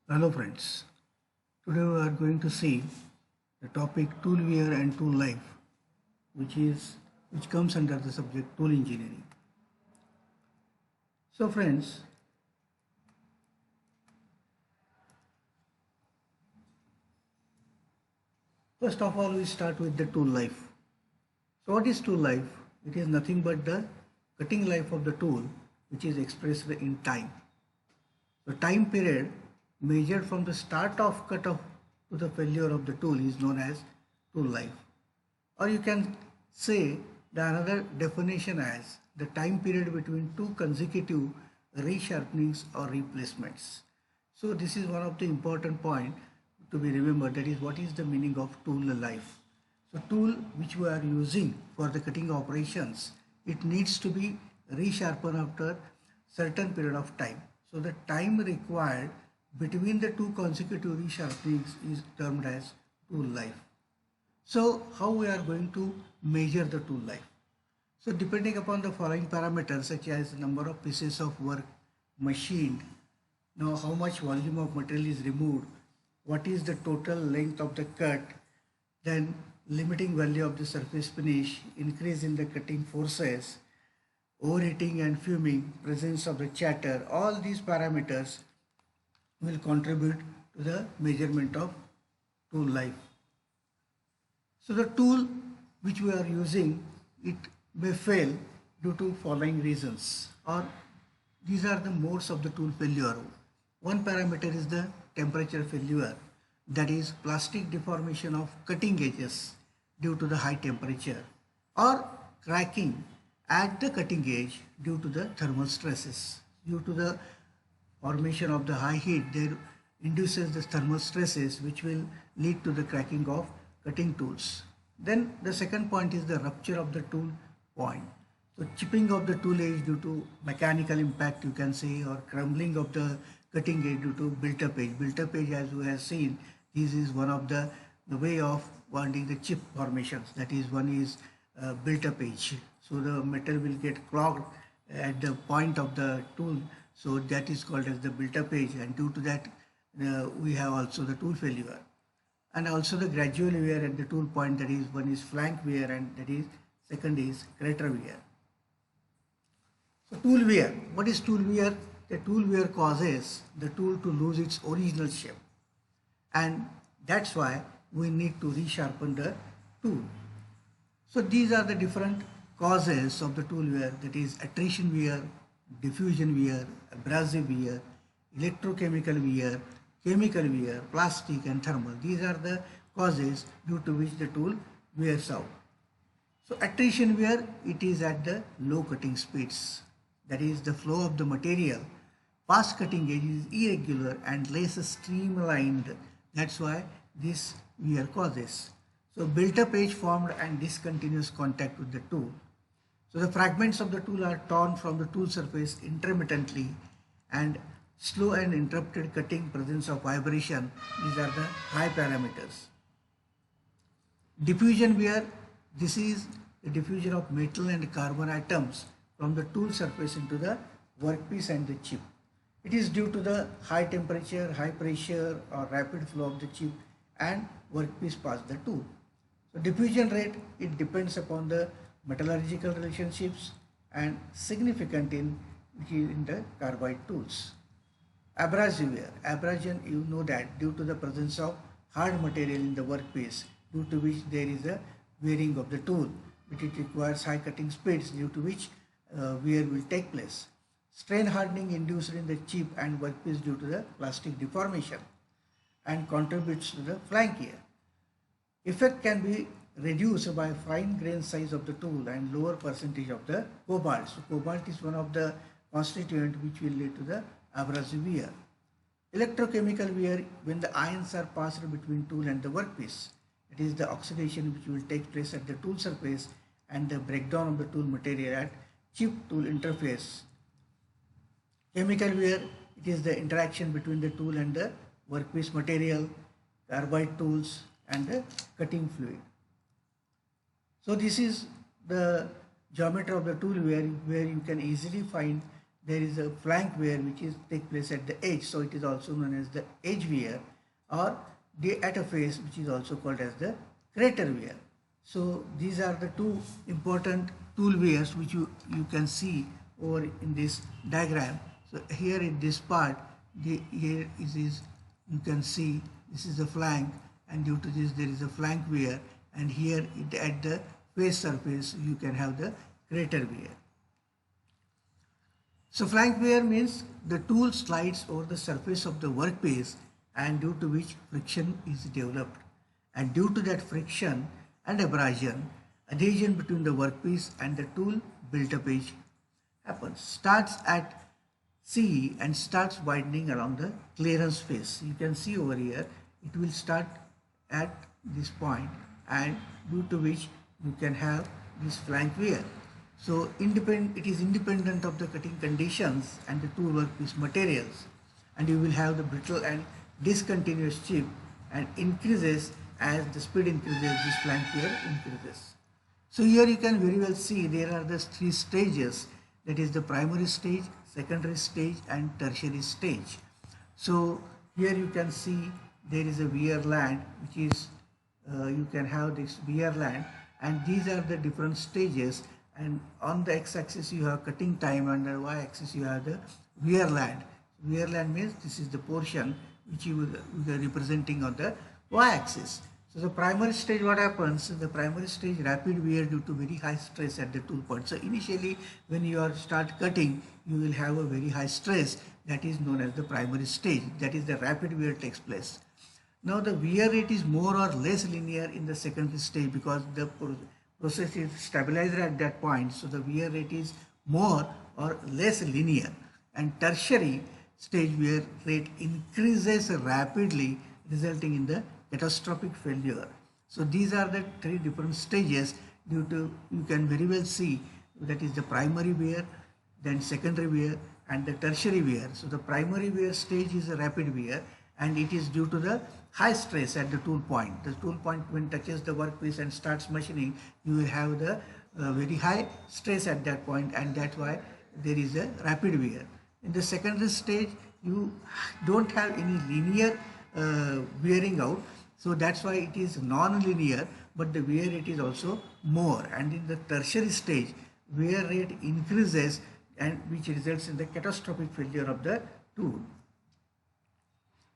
Hello friends, today we are going to see the topic tool wear and tool life which comes under the subject tool engineering. So friends, first of all we start with the tool life. So what is tool life? It is nothing but the cutting life of the tool which is expressed in time. The time period measured from the start of cut off to the failure of the tool is known as tool life. Or you can say the another definition as the time period between two consecutive resharpenings or replacements. So this is one of the important point to be remembered, that is what is the meaning of tool life. So tool which we are using for the cutting operations, it needs to be resharpened after certain period of time. So the time required between the two consecutive resharpenings is termed as tool life. So how we are going to measure the tool life? So depending upon the following parameters such as number of pieces of work machined, now how much volume of material is removed, what is the total length of the cut, then limiting value of the surface finish, increase in the cutting forces, overheating and fuming, presence of the chatter, all these parameters will contribute to the measurement of tool life. So the tool which we are using, it may fail due to following reasons, or these are the modes of the tool failure. One parameter is the temperature failure, that is plastic deformation of cutting edges due to the high temperature, or cracking at the cutting edge due to the thermal stresses. Due to the formation of the high heat, there induces the thermal stresses which will lead to the cracking of cutting tools. Then the second point is the rupture of the tool point. So chipping of the tool edge due to mechanical impact, you can say, or crumbling of the cutting edge due to built-up edge. Built-up edge, as we have seen, this is one of the way of wanting the chip formations. That is, one is built-up edge. So the metal will get clogged at the point of the tool. So that is called as the built-up edge, and due to that, we have also the tool failure. And also the gradual wear at the tool point, that is one is flank wear and that is second is crater wear. So tool wear, what is tool wear? The tool wear causes the tool to lose its original shape, and that's why we need to resharpen the tool. So these are the different causes of the tool wear, that is attrition wear, diffusion wear, abrasive wear, electrochemical wear, chemical wear, plastic and thermal. These are the causes due to which the tool wears out. So attrition wear, it is at the low cutting speeds. That is, the flow of the material past cutting edge is irregular and less streamlined. That's why this wear causes. So built-up edge formed and discontinuous contact with the tool. So the fragments of the tool are torn from the tool surface intermittently, and slow and interrupted cutting, presence of vibration. These are the high parameters. Diffusion wear, this is the diffusion of metal and carbon atoms from the tool surface into the workpiece and the chip. It is due to the high temperature, high pressure or rapid flow of the chip and workpiece past the tool. So diffusion rate, it depends upon the metallurgical relationships and significant in the carbide tools. Abrasive wear, abrasion, you know that due to the presence of hard material in the workpiece, due to which there is a wearing of the tool, but it requires high cutting speeds, due to which wear will take place. Strain hardening induced in the chip and workpiece due to the plastic deformation and contributes to the flank wear. Effect can be reduced by fine grain size of the tool and lower percentage of the cobalt. So cobalt is one of the constituent which will lead to the abrasive wear. Electrochemical wear, when the ions are passed between tool and the workpiece. It is the oxidation which will take place at the tool surface and the breakdown of the tool material at chip tool interface. Chemical wear, it is the interaction between the tool and the workpiece material, carbide tools and the cutting fluid. So this is the geometry of the tool where you can easily find there is a flank wear which is take place at the edge, so it is also known as the edge wear, or the at a face, which is also called as the crater wear. So these are the two important tool wears which you can see over in this diagram. So here in this part, here is you can see this is the flank, and due to this there is a flank wear, and here at the face surface you can have the crater wear. So flank wear means the tool slides over the surface of the workpiece, and due to which friction is developed, and due to that friction and abrasion, adhesion between the workpiece and the tool built-up edge happens. Starts at C and starts widening along the clearance face. You can see over here it will start at this point, and due to which you can have this flank wear. So it is independent of the cutting conditions and the tool workpiece materials, and you will have the brittle and discontinuous chip, and increases as the speed increases, this flank wear increases. So here you can very well see there are the three stages, that is the primary stage, secondary stage, and tertiary stage. So here you can see there is a wear land, which is you can have this wear land, and these are the different stages, and on the x-axis you have cutting time, and the y-axis you have the wear land. Wear land means this is the portion which you are representing on the y-axis. So the primary stage, what happens? The primary stage, rapid wear due to very high stress at the tool point. So initially when you start cutting, you will have a very high stress, that is known as the primary stage, that is the rapid wear takes place. Now the wear rate is more or less linear in the secondary stage, because the process is stabilized at that point, so the wear rate is more or less linear. And tertiary stage wear rate increases rapidly, resulting in the catastrophic failure. So these are the three different stages. Due to, you can very well see, that is the primary wear, then secondary wear, and the tertiary wear. So the primary wear stage is a rapid wear, and it is due to the high stress at the tool point. The tool point, when touches the workpiece and starts machining, you will have the very high stress at that point, and that's why there is a rapid wear. In the secondary stage, you don't have any linear wearing out, so that's why it is non-linear, but the wear rate is also more. And in the tertiary stage, wear rate increases, and which results in the catastrophic failure of the tool.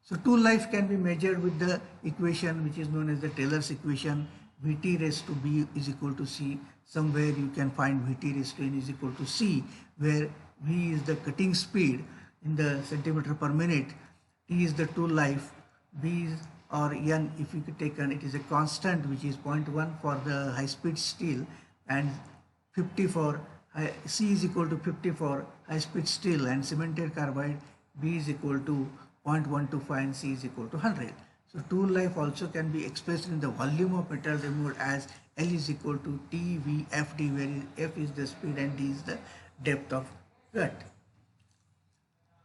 So tool life can be measured with the equation which is known as the Taylor's equation, Vt raised to B is equal to C. Somewhere you can find Vt raised to N is equal to C, where V is the cutting speed in the centimeter per minute, T is the tool life, B is, or N if you could take it is a constant, which is 0.1 for the high speed steel, and 50 for C is equal to 50 for high speed steel, and cemented carbide B is equal to 0.125 and C is equal to 100. So tool life also can be expressed in the volume of metal removed as L is equal to TVFD, where F is the speed and D is the depth of cut.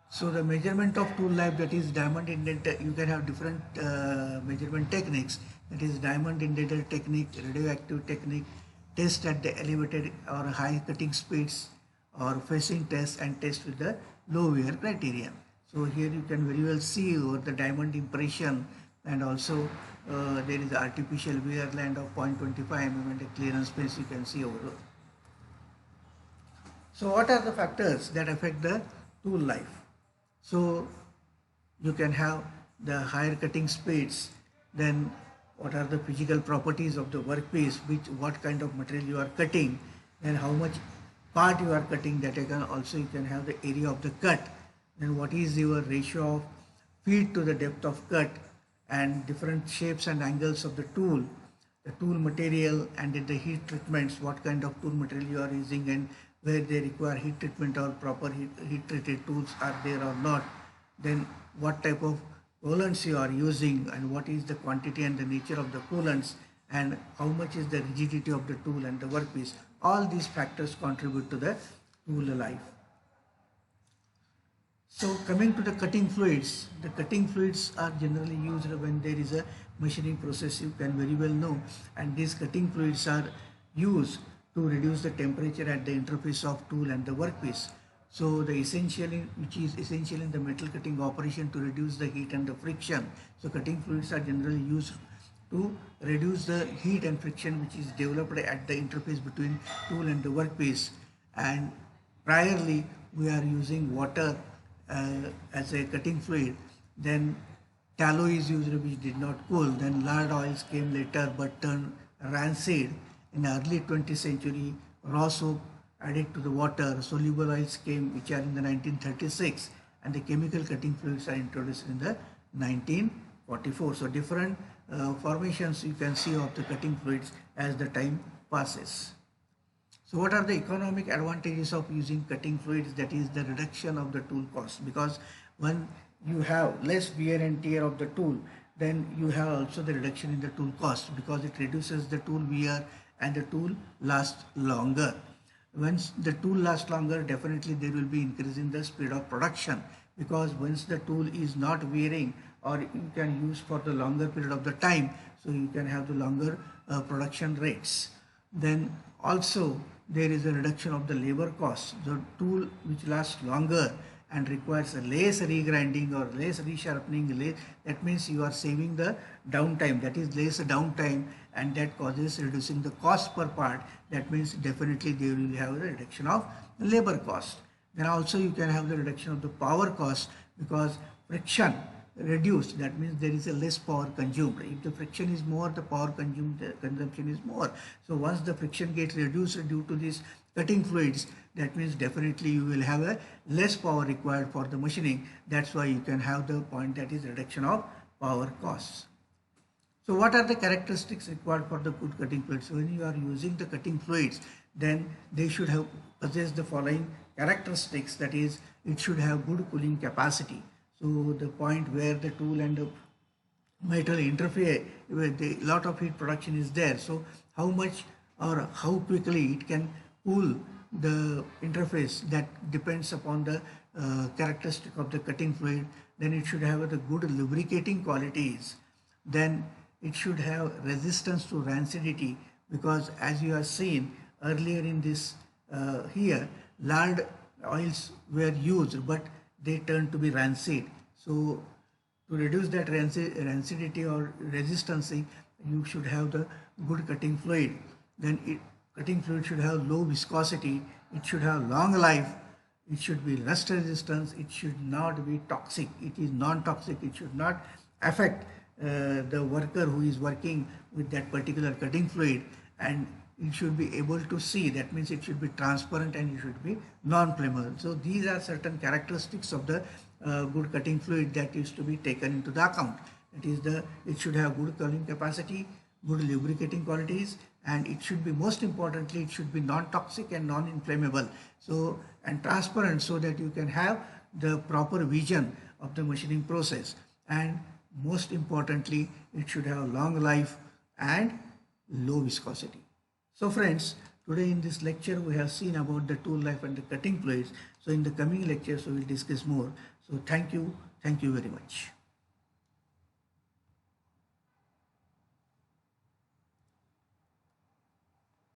So the measurement of tool life, that is diamond indenter, you can have different measurement techniques, that is diamond indenter technique, radioactive technique, test at the elevated or high cutting speeds, or facing test, and test with the low wear criterion. So here you can very well see over the diamond impression, and also there is the artificial wear land of 0.25 mm and a clearance space you can see over there. So what are the factors that affect the tool life? So you can have the higher cutting speeds, then what are the physical properties of the workpiece, what kind of material you are cutting, and how much part you are cutting, that you can have the area of the cut, then what is your ratio of feet to the depth of cut, and different shapes and angles of the tool material, and in the heat treatments, what kind of tool material you are using, and where they require heat treatment or proper heat treated tools are there or not, then what type of coolants you are using, and what is the quantity and the nature of the coolants, and how much is the rigidity of the tool and the workpiece. All these factors contribute to the tool life. So coming to the cutting fluids, the cutting fluids are generally used when there is a machining process, you can very well know, and these cutting fluids are used to reduce the temperature at the interface of tool and the workpiece. So the which is essential in the metal cutting operation to reduce the heat and the friction. So cutting fluids are generally used to reduce the heat and friction which is developed at the interface between tool and the workpiece. And priorly we are using water as a cutting fluid. Then tallow is used which did not cool. Then lard oils came later but turned rancid. In the early 20th century, raw soap added to the water, soluble oils came which are in the 1936, and the chemical cutting fluids are introduced in the 1944. So different formations you can see of the cutting fluids as the time passes. So what are the economic advantages of using cutting fluids? That is the reduction of the tool cost, because when you have less wear and tear of the tool, then you have also the reduction in the tool cost, because it reduces the tool wear and the tool lasts longer. Once the tool lasts longer, definitely there will be increase in the speed of production, because once the tool is not wearing or you can use for the longer period of the time, so you can have the longer production rates. Then also there is a reduction of the labor cost. The tool which lasts longer and requires a less regrinding or less resharpening, that means you are saving the downtime, that is less downtime, and that causes reducing the cost per part. That means definitely they will have a reduction of labor cost. Then also you can have the reduction of the power cost, because friction reduced, that means there is a less power consumed. If the friction is more, the power consumption is more. So once the friction gets reduced due to these cutting fluids, that means definitely you will have a less power required for the machining. That's why you can have the point, that is reduction of power costs. So what are the characteristics required for the good cutting fluids? So when you are using the cutting fluids, then they should have possess the following characteristics, that is it should have good cooling capacity. So the point where the tool and the metal interfere, with a lot of heat production is there. So how much or how quickly it can cool the interface, that depends upon the characteristic of the cutting fluid. Then it should have the good lubricating qualities. Then it should have resistance to rancidity, because as you have seen earlier in this here, lard oils were used but they turned to be rancid. So to reduce that rancidity or resistance, you should have the good cutting fluid. Then cutting fluid should have low viscosity, it should have long life, it should be rust resistance, it should not be toxic, it is non-toxic, it should not affect the worker who is working with that particular cutting fluid, and it should be able to see, that means it should be transparent and it should be non-flammable. So these are certain characteristics of the good cutting fluid that is to be taken into the account. It should have good cooling capacity, good lubricating qualities, and it should be, most importantly, it should be non-toxic and non-inflammable, so and transparent, so that you can have the proper vision of the machining process. And most importantly, it should have long life and low viscosity. So friends, today in this lecture we have seen about the tool life and the cutting fluids. So in the coming lectures we will discuss more. So thank you very much.